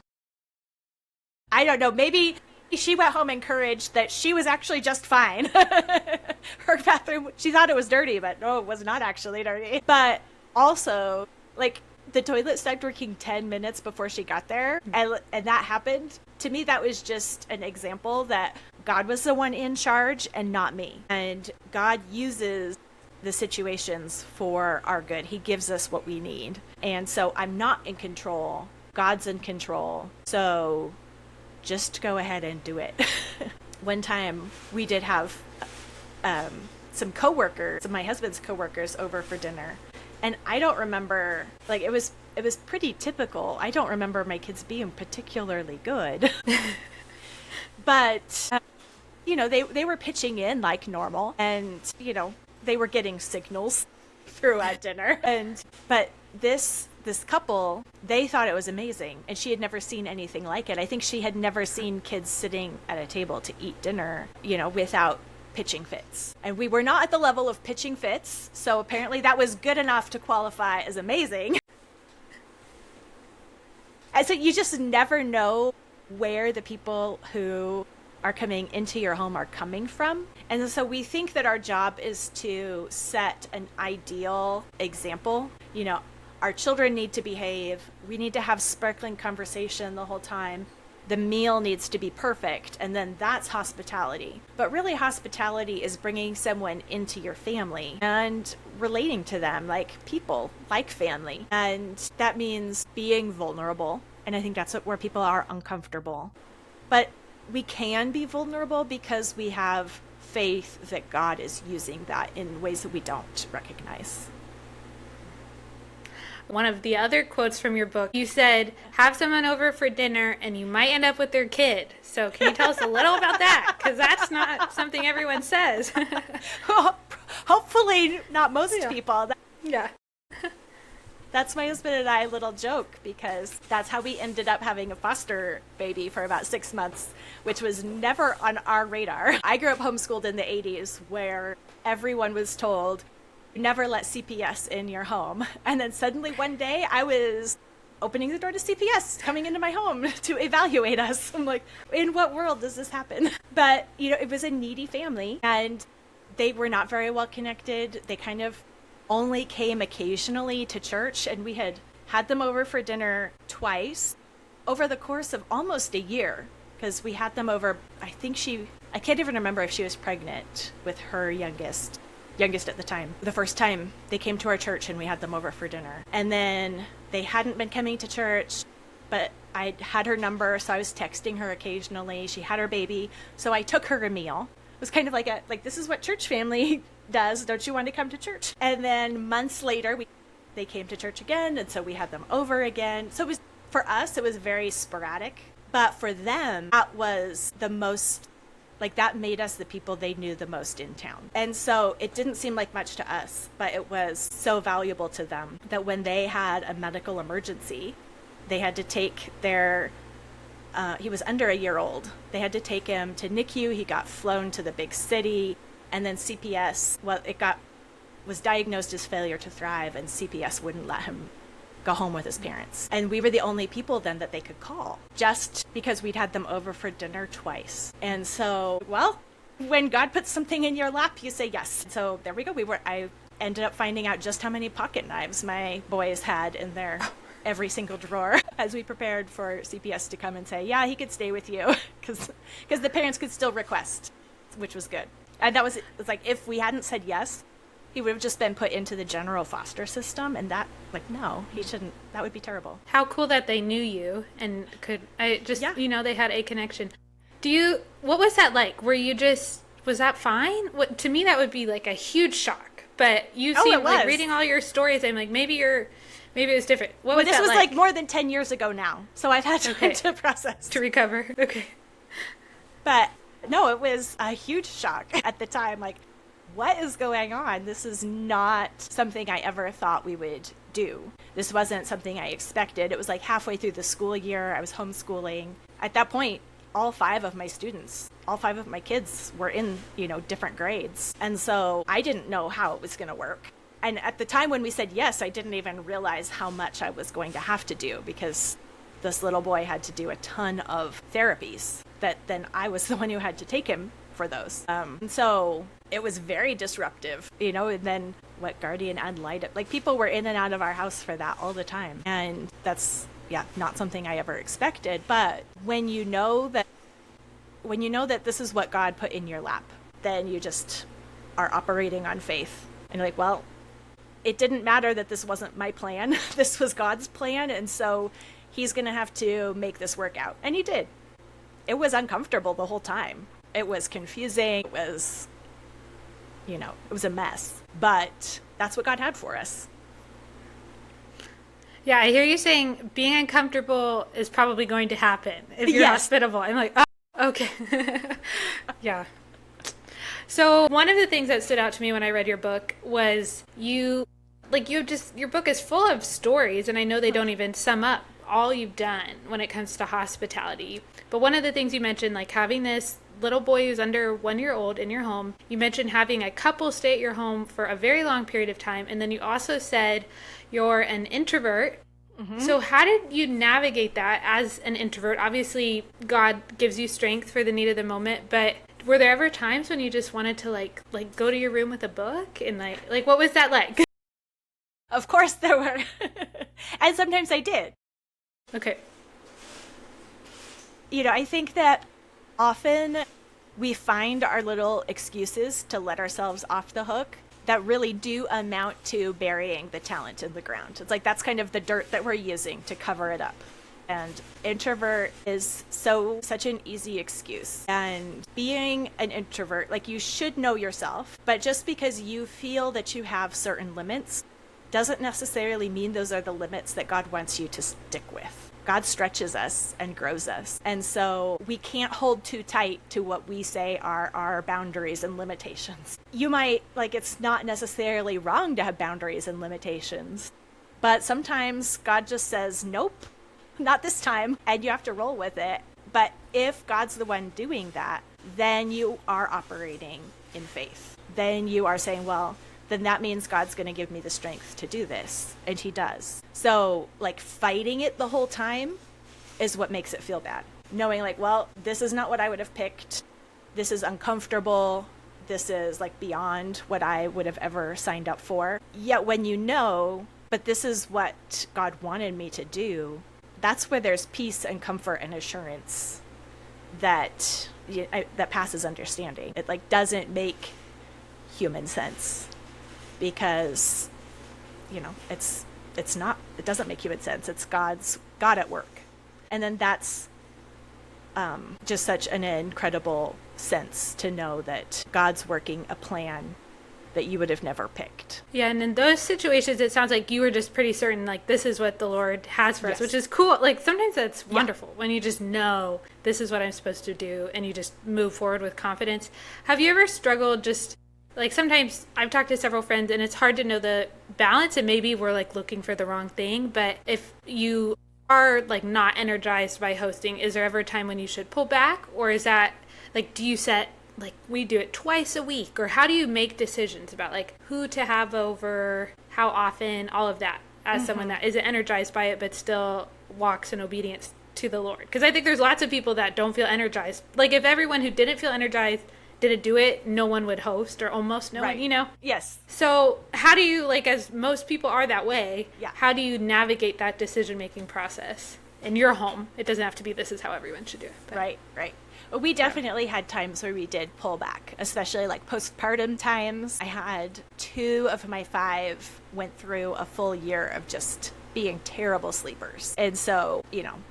I don't know, maybe she went home encouraged that she was actually just fine. Her bathroom, she thought it was dirty, but no, it was not actually dirty. But also, like, the toilet stopped working 10 minutes before she got there, and that happened. To me, that was just an example that God was the one in charge and not me. And God uses the situations for our good. He gives us what we need. And so I'm not in control. God's in control. So just go ahead and do it. One time we did have some coworkers, my husband's coworkers, over for dinner. And I don't remember, like, it was pretty typical. I don't remember my kids being particularly good. But, you know, they were pitching in like normal, and, you know, they were getting signals throughout dinner. But this couple, they thought it was amazing, and she had never seen anything like it. I think she had never seen kids sitting at a table to eat dinner, you know, without pitching fits. And we were not at the level of pitching fits, so apparently that was good enough to qualify as amazing. And so you just never know where the people who are coming into your home are coming from. And so we think that our job is to set an ideal example. You know, our children need to behave. We need to have sparkling conversation the whole time. The meal needs to be perfect, and then that's hospitality. But really, hospitality is bringing someone into your family and relating to them like people, like family. And that means being vulnerable. And I think that's where people are uncomfortable. But we can be vulnerable because we have faith that God is using that in ways that we don't recognize. One of the other quotes from your book, you said, have someone over for dinner and you might end up with their kid. So can you tell us a little about that? Because that's not something everyone says. Well, hopefully not most people. Yeah. That's my husband and I little joke, because that's how we ended up having a foster baby for about 6 months, which was never on our radar. I grew up homeschooled in the 80s, where everyone was told, never let CPS in your home. And then suddenly one day I was opening the door to CPS coming into my home to evaluate us. I'm like, in what world does this happen? But, you know, it was a needy family, and they were not very well connected. They kind of only came occasionally to church, and we had them over for dinner twice over the course of almost a year, because we had them over. I can't even remember if she was pregnant with her youngest at the time. The first time they came to our church and we had them over for dinner. And then they hadn't been coming to church, but I had her number, so I was texting her occasionally. She had her baby, so I took her a meal. It was kind of like this is what church family does. Don't you want to come to church? And then months later, they came to church again, and so we had them over again. So for us, it was very sporadic. But for them, that was the most, that made us the people they knew the most in town. And so it didn't seem like much to us, but it was so valuable to them that when they had a medical emergency, they had to take he was under a year old. They had to take him to NICU. He got flown to the big city, and then CPS, was diagnosed as failure to thrive, and CPS wouldn't let him go home with his parents. And we were the only people then that they could call, just because we'd had them over for dinner twice. And so, when God puts something in your lap, you say yes. So there we go. I ended up finding out just how many pocket knives my boys had in their every single drawer as we prepared for CPS to come and say, yeah, he could stay with you, because the parents could still request, which was good. And it's like, if we hadn't said yes, he would have just been put into the general foster system, and no, he shouldn't. That would be terrible. How cool that they knew you and they had a connection. What was that like? Was that fine? To me, that would be like a huge shock. But you seem like reading all your stories, I'm like, maybe it was different. What was that like? This was like more than 10 years ago now. So I've had time to process. To recover. Okay. But no, it was a huge shock at the time. Like, what is going on? This is not something I ever thought we would do. This wasn't something I expected. It was like halfway through the school year. I was homeschooling. At that point, all five of my kids were in, different grades. And so I didn't know how it was going to work. And at the time when we said yes, I didn't even realize how much I was going to have to do, because this little boy had to do a ton of therapies that then I was the one who had to take him for those. And so it was very disruptive, and then what guardian ad litem, like people were in and out of our house for that all the time. And that's, not something I ever expected. But when you know that this is what God put in your lap, then you just are operating on faith. And you're like, well, it didn't matter that this wasn't my plan. This was God's plan. And so he's going to have to make this work out. And he did. It was uncomfortable the whole time. It was confusing. It was, it was a mess. But that's what God had for us. Yeah, I hear you saying being uncomfortable is probably going to happen if you're hospitable. I'm like, oh, okay. Yeah. So one of the things that stood out to me when I read your book was your book is full of stories, and I know they don't even sum up all you've done when it comes to hospitality. But one of the things you mentioned, like having this little boy who's under 1 year old in your home, you mentioned having a couple stay at your home for a very long period of time, and then you also said you're an introvert. Mm-hmm. So how did you navigate that as an introvert? Obviously, God gives you strength for the need of the moment, but were there ever times when you just wanted to like go to your room with a book and like what was that like? Of course there were. And sometimes I did. Okay. I think that often we find our little excuses to let ourselves off the hook that really do amount to burying the talent in the ground. It's like that's kind of the dirt that we're using to cover it up. And introvert is such an easy excuse. And being an introvert, like you should know yourself, but just because you feel that you have certain limits doesn't necessarily mean those are the limits that God wants you to stick with. God stretches us and grows us. And so we can't hold too tight to what we say are our boundaries and limitations. You might, it's not necessarily wrong to have boundaries and limitations, but sometimes God just says, nope, not this time, and you have to roll with it. But if God's the one doing that, then you are operating in faith. Then you are saying, well, then that means God's going to give me the strength to do this. And he does. So fighting it the whole time is what makes it feel bad. Knowing well, this is not what I would have picked. This is uncomfortable. This is beyond what I would have ever signed up for. Yet when but this is what God wanted me to do, that's where there's peace and comfort and assurance that passes understanding. It doesn't make human sense. Because, it doesn't make human sense. It's God at work. And then that's just such an incredible sense to know that God's working a plan that you would have never picked. Yeah, and in those situations, it sounds like you were just pretty certain, this is what the Lord has for us, which is cool. Sometimes that's wonderful when you just know this is what I'm supposed to do, and you just move forward with confidence. Have you ever struggled just... sometimes I've talked to several friends and it's hard to know the balance, and maybe we're looking for the wrong thing. But if you are not energized by hosting, is there ever a time when you should pull back? Or is that do you set we do it twice a week? Or how do you make decisions about who to have over, how often, all of that as someone that isn't energized by it but still walks in obedience to the Lord? Because I think there's lots of people that don't feel energized. If everyone who didn't feel energized didn't do it, no one would host, or almost no one, Yes. So how do you, as most people are that way, how do you navigate that decision-making process in your home? It doesn't have to be this is how everyone should do it. But. Right. Well, we definitely had times where we did pull back, especially postpartum times. I had 2 of my 5 went through a full year of just being terrible sleepers. And so,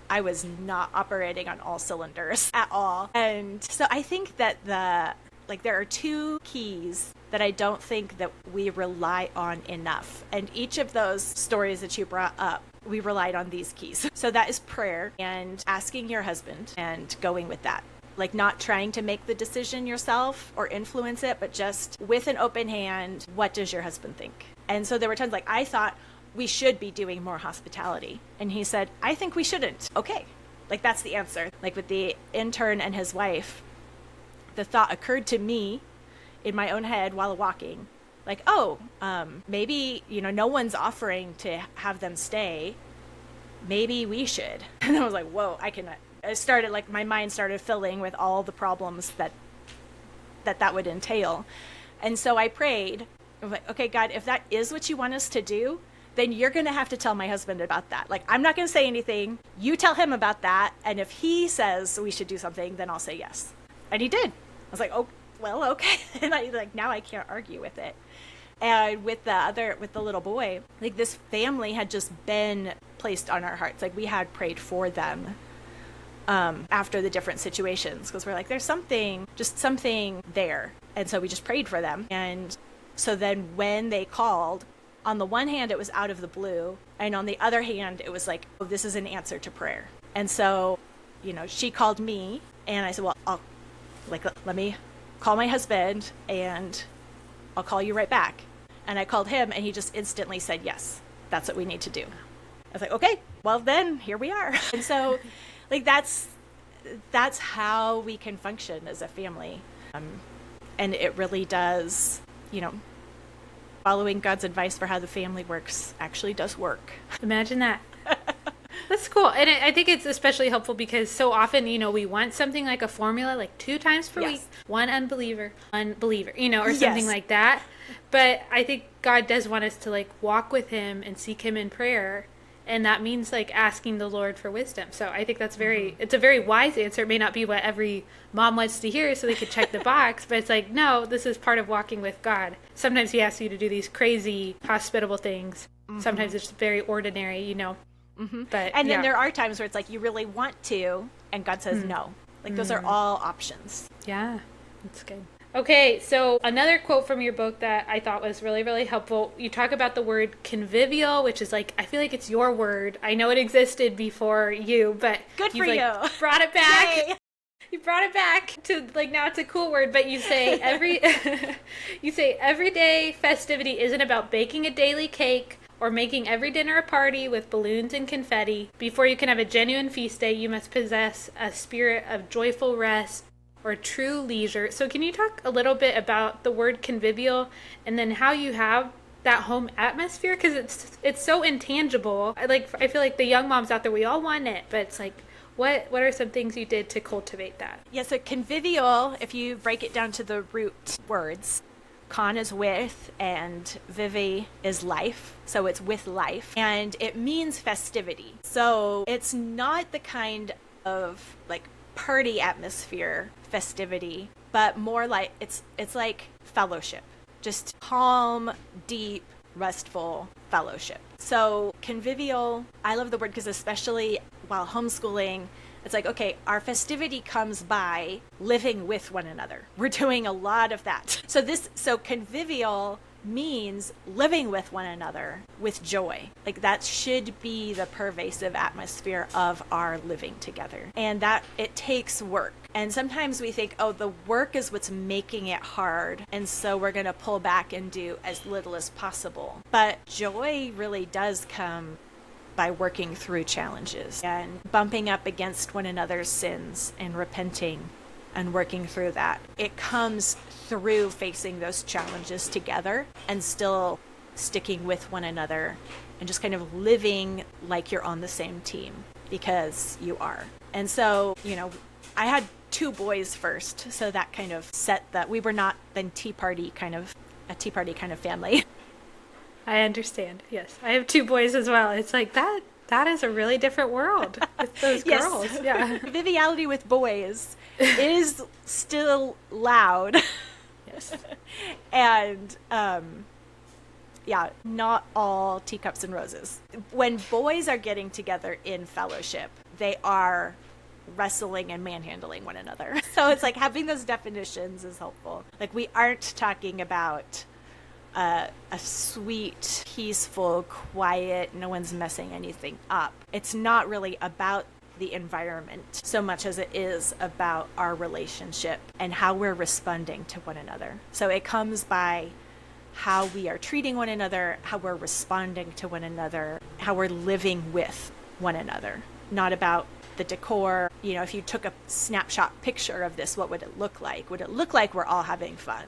I was not operating on all cylinders at all. And so I think that there are two keys that I don't think that we rely on enough. And each of those stories that you brought up, we relied on these keys. So that is prayer and asking your husband and going with that. Like not trying to make the decision yourself or influence it, but just with an open hand, what does your husband think? And so there were times I thought we should be doing more hospitality. And he said, I think we shouldn't. Okay. That's the answer. With the intern and his wife, the thought occurred to me in my own head while walking, maybe, no one's offering to have them stay. Maybe we should. And I was like, whoa, I cannot. I started, my mind started filling with all the problems that would entail. And so I prayed. I was like, okay, God, if that is what you want us to do, then you're going to have to tell my husband about that. I'm not going to say anything. You tell him about that. And if he says we should do something, then I'll say yes. And he did. I was like, oh, well, okay. And now I can't argue with it. And with the little boy, this family had just been placed on our hearts. We had prayed for them after the different situations, because we're there's something there. And so we just prayed for them. And so then when they called, on the one hand, it was out of the blue. And on the other hand, it was oh, this is an answer to prayer. And so, she called me and I said, well, let me call my husband and I'll call you right back. And I called him and he just instantly said, yes, that's what we need to do. I was like, okay, well then here we are. And so that's how we can function as a family. And it really does, following God's advice for how the family works actually does work. Imagine that. That's cool. And I think it's especially helpful because so often, we want something like a formula, 2 times per week, one unbeliever, or something like that. But I think God does want us to walk with him and seek him in prayer. And that means asking the Lord for wisdom. So I think that's it's a very wise answer. It may not be what every mom wants to hear so they could check the box, but it's no, this is part of walking with God. Sometimes he asks you to do these crazy, hospitable things. Mm-hmm. Sometimes it's very ordinary, Mm-hmm. But and then there are times where it's you really want to, and God says no. Those are all options. Yeah, that's good. Okay, so another quote from your book that I thought was really, really helpful. You talk about the word convivial, which is I feel like it's your word. I know it existed before you, but good for you. Brought it back. Yay. You brought it back to now it's a cool word, but you say everyday festivity isn't about baking a daily cake or making every dinner a party with balloons and confetti. Before you can have a genuine feast day, you must possess a spirit of joyful rest or true leisure. So can you talk a little bit about the word convivial and then how you have that home atmosphere? Because it's so intangible. I feel like the young moms out there, we all want it, but it's what are some things you did to cultivate that? Yeah, so convivial, if you break it down to the root words, con is with and vivi is life. So it's with life. And it means festivity. So it's not the kind of party atmosphere festivity, but more it's fellowship. Just calm, deep, restful fellowship. So convivial, I love the word because especially while homeschooling, it's okay, our festivity comes by living with one another. We're doing a lot of that. So convivial means living with one another with joy. That should be the pervasive atmosphere of our living together. And that it takes work. And sometimes we think, oh, the work is what's making it hard. And so we're going to pull back and do as little as possible. But joy really does come by working through challenges and bumping up against one another's sins and repenting and working through that. It comes through facing those challenges together and still sticking with one another and just kind of living like you're on the same team because you are. And so, I had 2 boys first, so that kind of set that we were not a tea party kind of family. I understand. Yes. I have 2 boys as well. It's that is a really different world with those girls. Yes. Yeah. Conviviality with boys is still loud. Yes. And Yeah, not all teacups and roses. When boys are getting together in fellowship, they are wrestling and manhandling one another. So it's like having those definitions is helpful. Like, we aren't talking about a sweet, peaceful, quiet, no one's messing anything up. It's not really about the environment so much as it is about our relationship and how we're responding to one another. So it comes by how we are treating one another, how we're responding to one another, how we're living with one another. Not about the decor. You know, if you took a snapshot picture of this, what would it look like? Would it look like we're all having fun?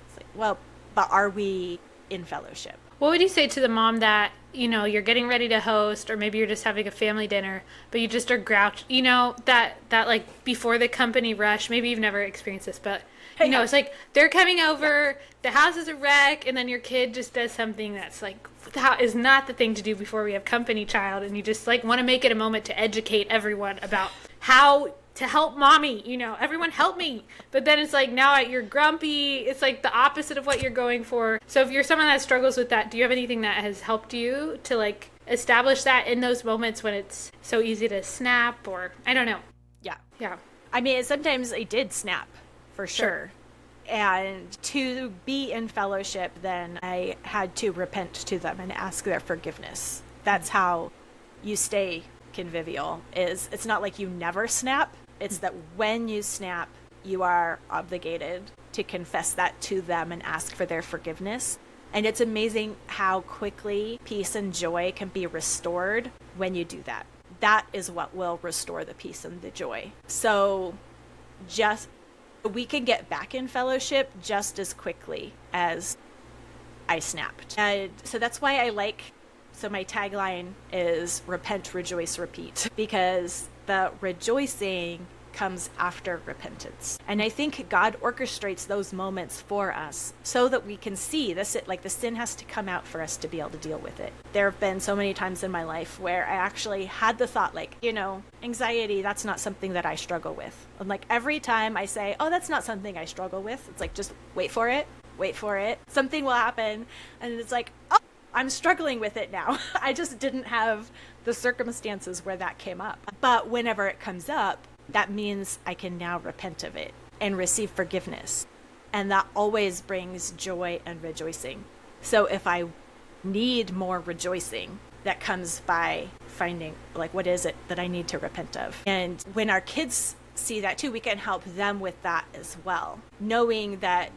It's like, well, but are we in fellowship? What would you say to the mom that, you know, you're getting ready to host, or maybe you're just having a family dinner, but you just are grouchy, you know, that like before the company rush, maybe you've never experienced this, but you know, it's like they're coming over, the house is a wreck, and then your kid just does something that's like, that is not the thing to do before we have company, child, and you just like want to make it a moment to educate everyone about how to help mommy, you know, everyone help me. But then it's like, now you're grumpy. It's like the opposite of what you're going for. So if you're someone that struggles with that, do you have anything that has helped you to like establish that in those moments when it's so easy to snap, or I don't know? Yeah. I mean, sometimes I did snap, for sure. And to be in fellowship, then I had to repent to them and ask their forgiveness. That's how you stay convivial. It's not like you never snap. It's that when you snap, you are obligated to confess that to them and ask for their forgiveness. And it's amazing how quickly peace and joy can be restored when you do that. That is what will restore the peace and the joy. So we can get back in fellowship just as quickly as I snapped. And so that's why so my tagline is repent, rejoice, repeat, because the rejoicing comes after repentance. And I think God orchestrates those moments for us so that we can see this, like the sin has to come out for us to be able to deal with it. There have been so many times in my life where I actually had the thought, like, you know, anxiety, that's not something that I struggle with. And like every time I say, oh, that's not something I struggle with, it's like, just wait for it. Something will happen. And it's like, oh, I'm struggling with it now. I just didn't have the circumstances where that came up. But whenever it comes up, that means I can now repent of it and receive forgiveness. And that always brings joy and rejoicing. So if I need more rejoicing, that comes by finding, like, what is it that I need to repent of? And when our kids see that too, we can help them with that as well, knowing that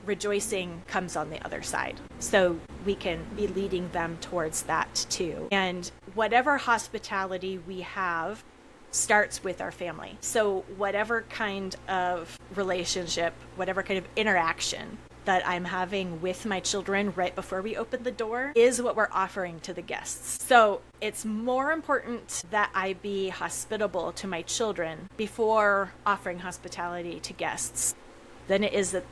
rejoicing comes on the other side. So we can be leading them towards that too. And whatever hospitality we have starts with our family. So whatever kind of relationship, whatever kind of interaction that I'm having with my children right before we open the door is what we're offering to the guests. So it's more important that I be hospitable to my children before offering hospitality to guests than it is that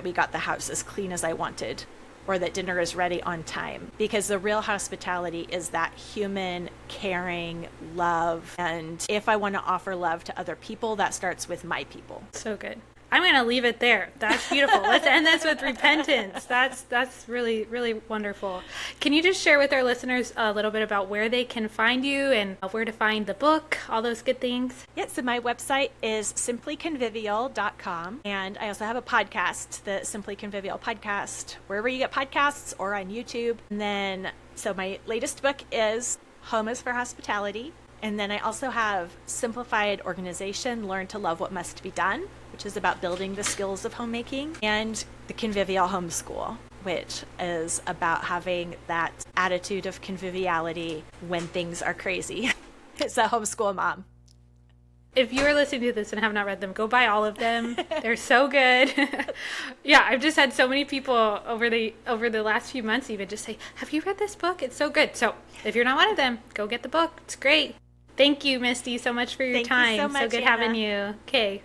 we got the house as clean as I wanted, or that dinner is ready on time. Because the real hospitality is that human, caring love. And if I want to offer love to other people, that starts with my people. So good. I'm going to leave it there. That's beautiful. Let's end this with repentance. That's really, really wonderful. Can you just share with our listeners a little bit about where they can find you and where to find the book, all those good things? Yeah, so my website is simplyconvivial.com. And I also have a podcast, the Simply Convivial podcast, wherever you get podcasts or on YouTube. And then, so my latest book is Home is for Hospitality. And then I also have Simplified Organization, Learn to Love What Must Be Done, which is about building the skills of homemaking, and the Convivial Homeschool, which is about having that attitude of conviviality when things are crazy. It's a homeschool mom. If you are listening to this and have not read them, go buy all of them. They're so good. Yeah, I've just had so many people over the last few months even just say, have you read this book? It's so good. So if you're not one of them, go get the book. It's great. Thank you, Mystie, so much for your time. Thank you so much, so good Anna. having you. Okay.